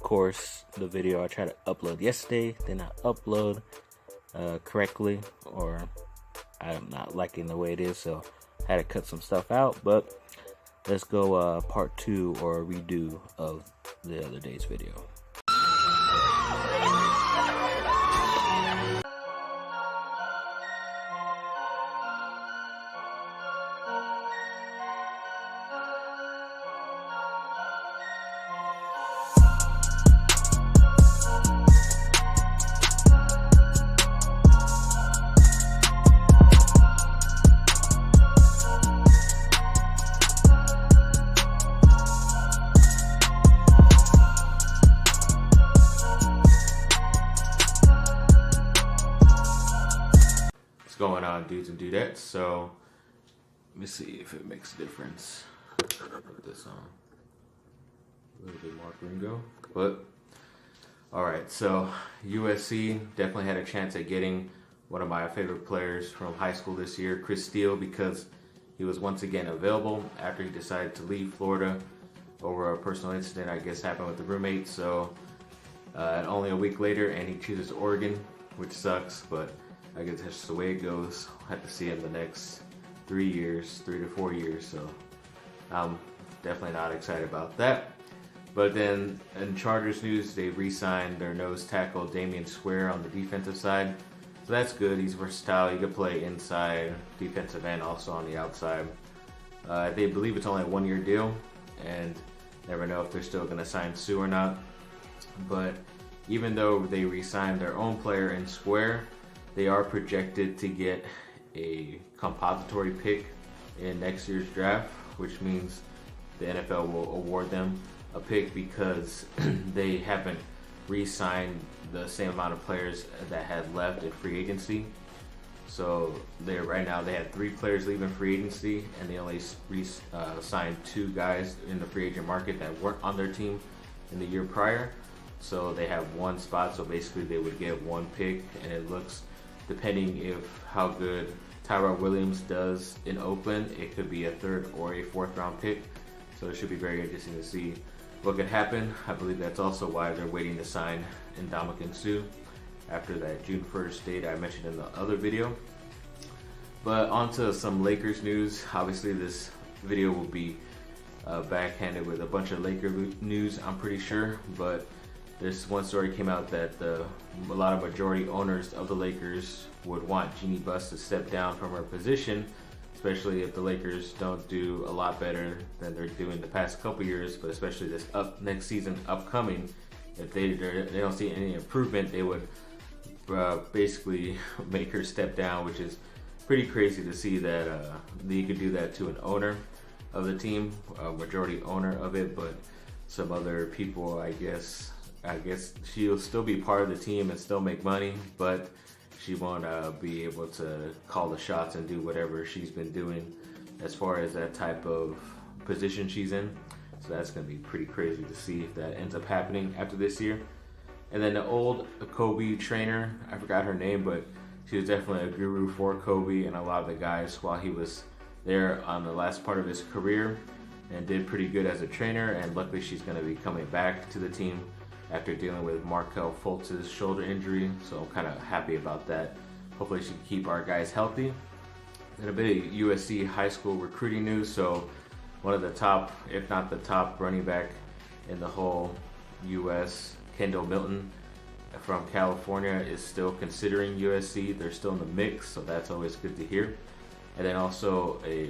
course, the video I tried to upload yesterday did not upload correctly, or I'm not liking the way it is, so I had to cut some stuff out. But let's go part 2 or redo of the other day's video. Going on, dudes and dudettes. So let me see if it makes a difference. Put this on a little bit more gringo, but all right. So USC definitely had a chance at getting one of my favorite players from high school this year, Chris Steele, because he was once again available after he decided to leave Florida over a personal incident I guess happened with the roommate. So only a week later, and he chooses Oregon, which sucks, but I guess that's just the way it goes. I'll have to see him the next 3 to 4 years, so I'm definitely not excited about that. But then in Chargers news, they re-signed their nose tackle Damian Square on the defensive side, so that's good. He's versatile. He could play inside, defensive end, also on the outside. They believe it's only a 1-year deal, and never know if they're still going to sign Sue or not. But even though they re-signed their own player in Square, they are projected to get a compository pick in next year's draft, which means the NFL will award them a pick because they haven't re-signed the same amount of players that had left in free agency. So right now they had 3 players leaving free agency, and they only signed 2 guys in the free agent market that weren't on their team in the year prior. So they have 1 spot, so basically they would get 1 pick, and it looks, depending if how good Tyrell Williams does in Oakland, it could be a 3rd or a 4th round pick. So it should be very interesting to see what could happen. I believe that's also why they're waiting to sign Ndamukong Suh after that June 1st date I mentioned in the other video. But on to some Lakers news. Obviously this video will be backhanded with a bunch of Laker news, I'm pretty sure, but this one story came out that a lot of majority owners of the Lakers would want Jeannie Buss to step down from her position, especially if the Lakers don't do a lot better than they're doing the past couple years, but especially this next season upcoming. If they don't see any improvement, they would basically make her step down, which is pretty crazy to see that you could do that to an owner of the team, a majority owner of it. But some other people, I guess she'll still be part of the team and still make money, but she won't be able to call the shots and do whatever she's been doing as far as that type of position she's in. So that's going to be pretty crazy to see if that ends up happening after this year. And then the old Kobe trainer, I forgot her name, but she was definitely a guru for Kobe and a lot of the guys while he was there on the last part of his career, and did pretty good as a trainer. And luckily she's going to be coming back to the team after dealing with Markelle Fultz's shoulder injury, so I'm kind of happy about that. Hopefully she can keep our guys healthy. And a bit of USC high school recruiting news. So one of the top, if not the top running back in the whole US, Kendall Milton from California, is still considering USC. They're still in the mix, so that's always good to hear. And then also a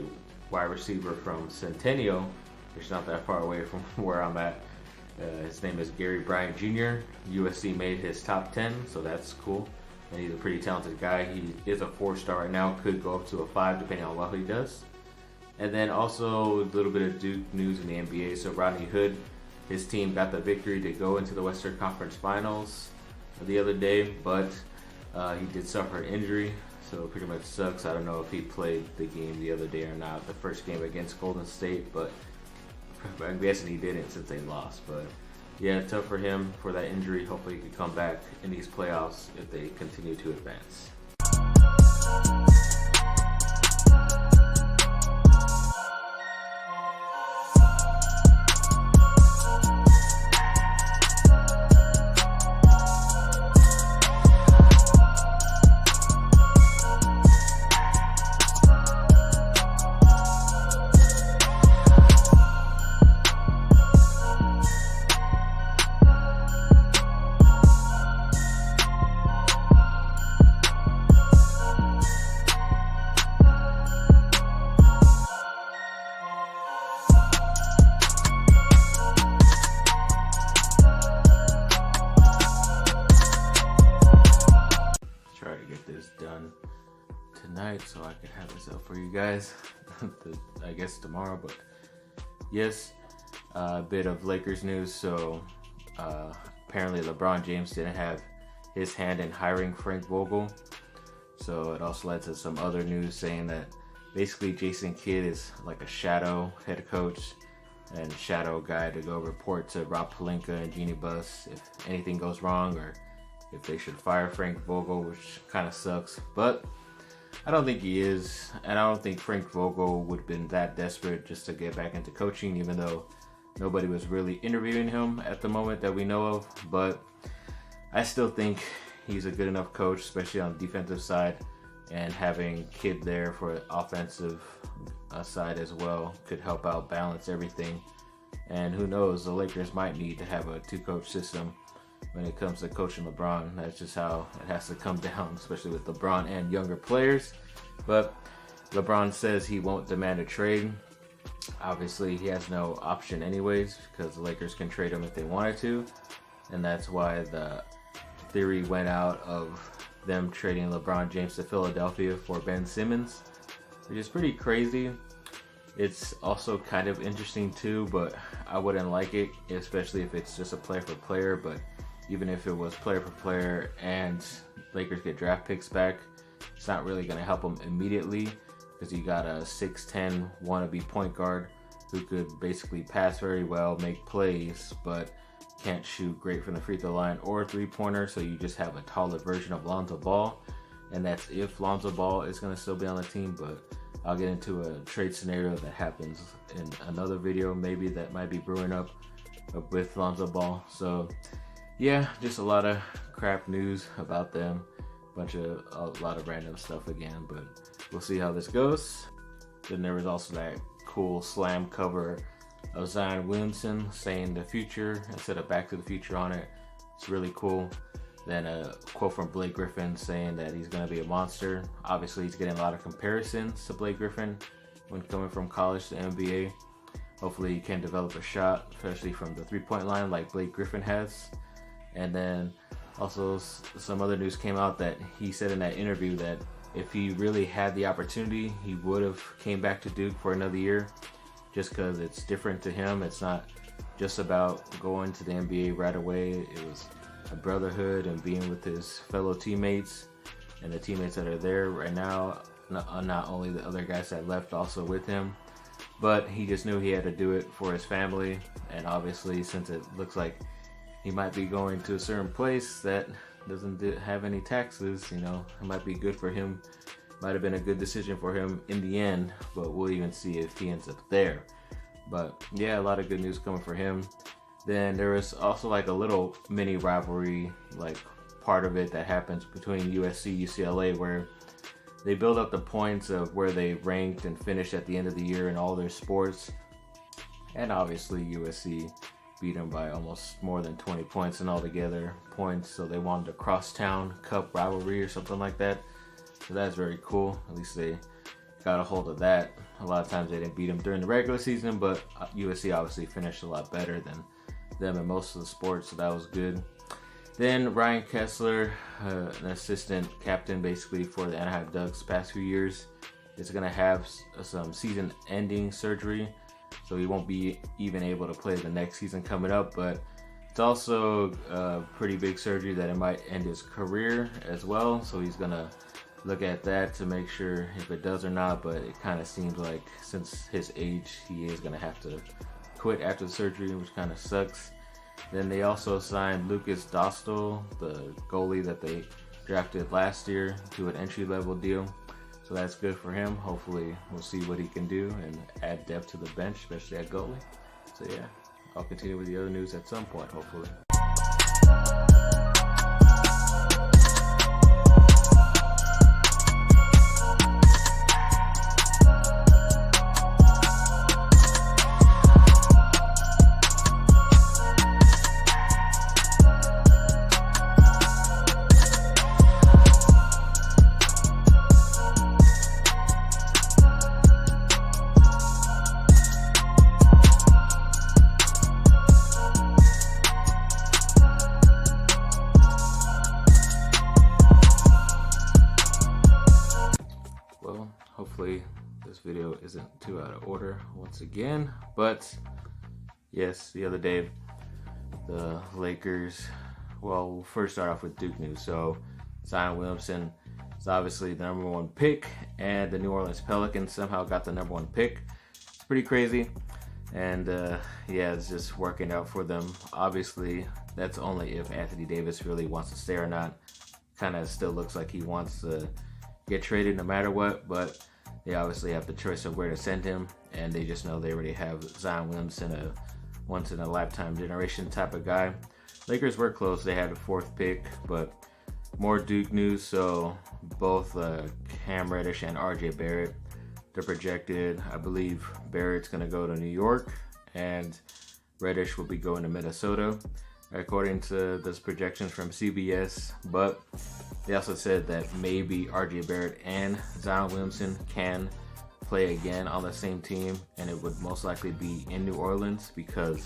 wide receiver from Centennial, which is not that far away from where I'm at. His name is Gary Bryant Jr. USC made his top 10, so that's cool. And he's a pretty talented guy. He is a 4-star right now, could go up to a 5 depending on what he does. And then also a little bit of Duke news in the NBA. So Rodney Hood, his team got the victory to go into the Western Conference Finals the other day, but he did suffer an injury, so it pretty much sucks. I don't know if he played the game the other day or not, the first game against Golden State, but I'm guessing he didn't since they lost. But yeah, tough for him for that injury. Hopefully he can come back in these playoffs if they continue to advance. tonight so I can have this up for you guys. I guess tomorrow, but yes, a bit of Lakers news. So apparently LeBron James didn't have his hand in hiring Frank Vogel. So it also led to some other news saying that basically Jason Kidd is like a shadow head coach and shadow guy to go report to Rob Pelinka and Jeannie Buss if anything goes wrong or if they should fire Frank Vogel, which kind of sucks. But I don't think he is, and I don't think Frank Vogel would have been that desperate just to get back into coaching, even though nobody was really interviewing him at the moment that we know of. But I still think he's a good enough coach, especially on the defensive side, and having Kidd there for the offensive side as well could help out balance everything. And who knows, the Lakers might need to have a two-coach system when it comes to coaching LeBron. That's just how it has to come down, especially with LeBron and younger players. But LeBron says he won't demand a trade. Obviously, he has no option anyways because the Lakers can trade him if they wanted to. And that's why the theory went out of them trading LeBron James to Philadelphia for Ben Simmons, which is pretty crazy. It's also kind of interesting too, but I wouldn't like it, especially if it's just a player for player. But even if it was player for player and Lakers get draft picks back, it's not really going to help them immediately because you got a 6'10" wannabe point guard who could basically pass very well, make plays, but can't shoot great from the free throw line or three-pointer. So you just have a taller version of Lonzo Ball, and that's if Lonzo Ball is going to still be on the team. But I'll get into a trade scenario that happens in another video, maybe that might be brewing up with Lonzo Ball. So yeah, just a lot of crap news about them. A lot of random stuff again, but we'll see how this goes. Then there was also that cool slam cover of Zion Williamson saying the future instead of Back to the Future on it. It's really cool. Then a quote from Blake Griffin saying that he's going to be a monster. Obviously, he's getting a lot of comparisons to Blake Griffin when coming from college to NBA. Hopefully, he can develop a shot, especially from the three-point line like Blake Griffin has. And then also some other news came out that he said in that interview that if he really had the opportunity, he would have came back to Duke for another year just because it's different to him. It's not just about going to the NBA right away. It was a brotherhood and being with his fellow teammates and the teammates that are there right now, not only the other guys that left also with him, but he just knew he had to do it for his family. And obviously, since it looks like he might be going to a certain place that doesn't have any taxes, it might be good for him. Might have been a good decision for him in the end, but we'll even see if he ends up there. But yeah, a lot of good news coming for him. Then there was also like a little mini rivalry, like part of it that happens between USC, UCLA, where they build up the points of where they ranked and finished at the end of the year in all their sports. And obviously USC beat them by almost more than 20 points in altogether points. So they wanted a crosstown cup rivalry or something like that. So that's very cool. At least they got a hold of that. A lot of times they didn't beat them during the regular season, but USC obviously finished a lot better than them in most of the sports, so that was good. Then Ryan Kessler, an assistant captain basically for the Anaheim Ducks past few years, is going to have some season-ending surgery, so he won't be even able to play the next season coming up. But it's also a pretty big surgery that it might end his career as well, so he's going to look at that to make sure if it does or not. But it kind of seems like since his age, he is going to have to quit after the surgery, which kind of sucks. Then they also signed Lucas Dostal, the goalie that they drafted last year, to an entry-level deal. So that's good for him. Hopefully we'll see what he can do and add depth to the bench, especially at goalie. So yeah, I'll continue with the other news at some point, hopefully. video isn't too out of order once again. But yes, the other day, the Lakers, well, we'll first start off with Duke news. So Zion Williamson is obviously the #1 pick, and the New Orleans Pelicans somehow got the #1 pick. It's pretty crazy. And yeah, it's just working out for them. Obviously, that's only if Anthony Davis really wants to stay or not. Kind of still looks like he wants to get traded no matter what, but they obviously have the choice of where to send him, and they just know they already have Zion Williamson, a once-in-a-lifetime generation type of guy. Lakers were close. They had a 4th pick, but more Duke news. So both Cam Reddish and RJ Barrett, they're projected. I believe Barrett's going to go to New York, and Reddish will be going to Minnesota, according to this projections from CBS. But they also said that maybe RJ Barrett and Zion Williamson can play again on the same team, and it would most likely be in New Orleans, because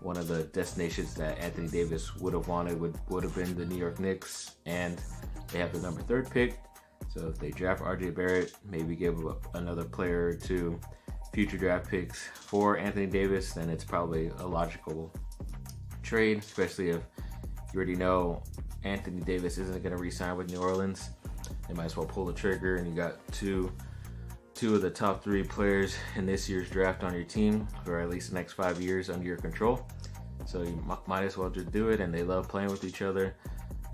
one of the destinations that Anthony Davis would have wanted would have been the New York Knicks, and they have the #3 pick. So if they draft RJ Barrett, maybe give up another player or 2 future draft picks for Anthony Davis, then it's probably a logical trade, especially if you already know Anthony Davis isn't going to re-sign with New Orleans. They might as well pull the trigger, and you got two of the top 3 players in this year's draft on your team for at least the next 5 years under your control. So you might as well just do it, and they love playing with each other.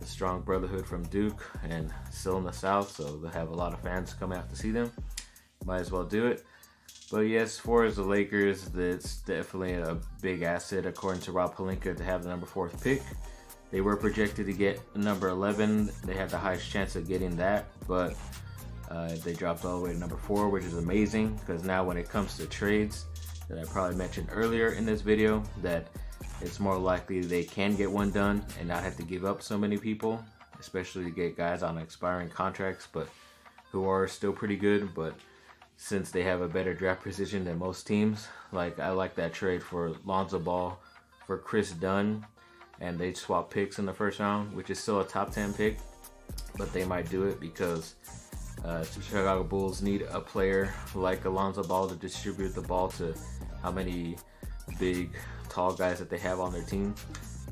A strong brotherhood from Duke, and still in the South, so they'll have a lot of fans come out to see them. Might as well do it. But yes, as far as the Lakers, it's definitely a big asset, according to Rob Pelinka, to have the #4 pick. They were projected to get number 11. They had the highest chance of getting that, but they dropped all the way to #4, which is amazing, because now when it comes to trades that I probably mentioned earlier in this video, that it's more likely they can get one done and not have to give up so many people, especially to get guys on expiring contracts, but who are still pretty good. But since they have a better draft position than most teams, like I like that trade for Lonzo Ball for Chris Dunn, and they swap picks in the first round, which is still a top 10 pick, but they might do it because the Chicago Bulls need a player like Lonzo Ball to distribute the ball to how many big, tall guys that they have on their team,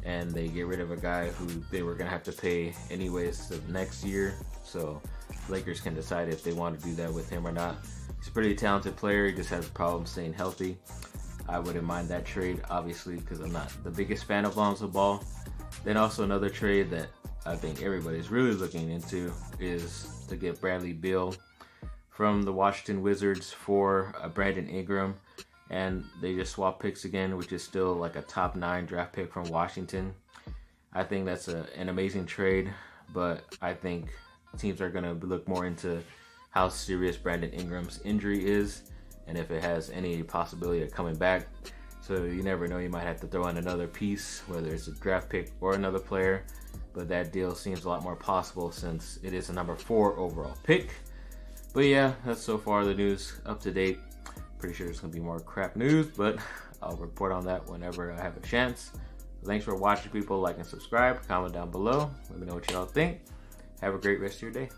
and they get rid of a guy who they were gonna have to pay anyways the next year. So Lakers can decide if they want to do that with him or not. He's a pretty talented player. He just has problems staying healthy. I wouldn't mind that trade, obviously, because I'm not the biggest fan of Lonzo Ball. Then also another trade that I think everybody's really looking into is to get Bradley Beal from the Washington Wizards for Brandon Ingram. And they just swap picks again, which is still like a top 9 draft pick from Washington. I think that's an amazing trade, but I think teams are going to look more into how serious Brandon Ingram's injury is, and if it has any possibility of coming back. So you never know, you might have to throw in another piece, whether it's a draft pick or another player, but that deal seems a lot more possible since it is a #4 overall pick. But yeah, that's so far the news up to date. Pretty sure there's going to be more crap news, but I'll report on that whenever I have a chance. Thanks for watching, people. Like and subscribe. Comment down below. Let me know what y'all think. Have a great rest of your day.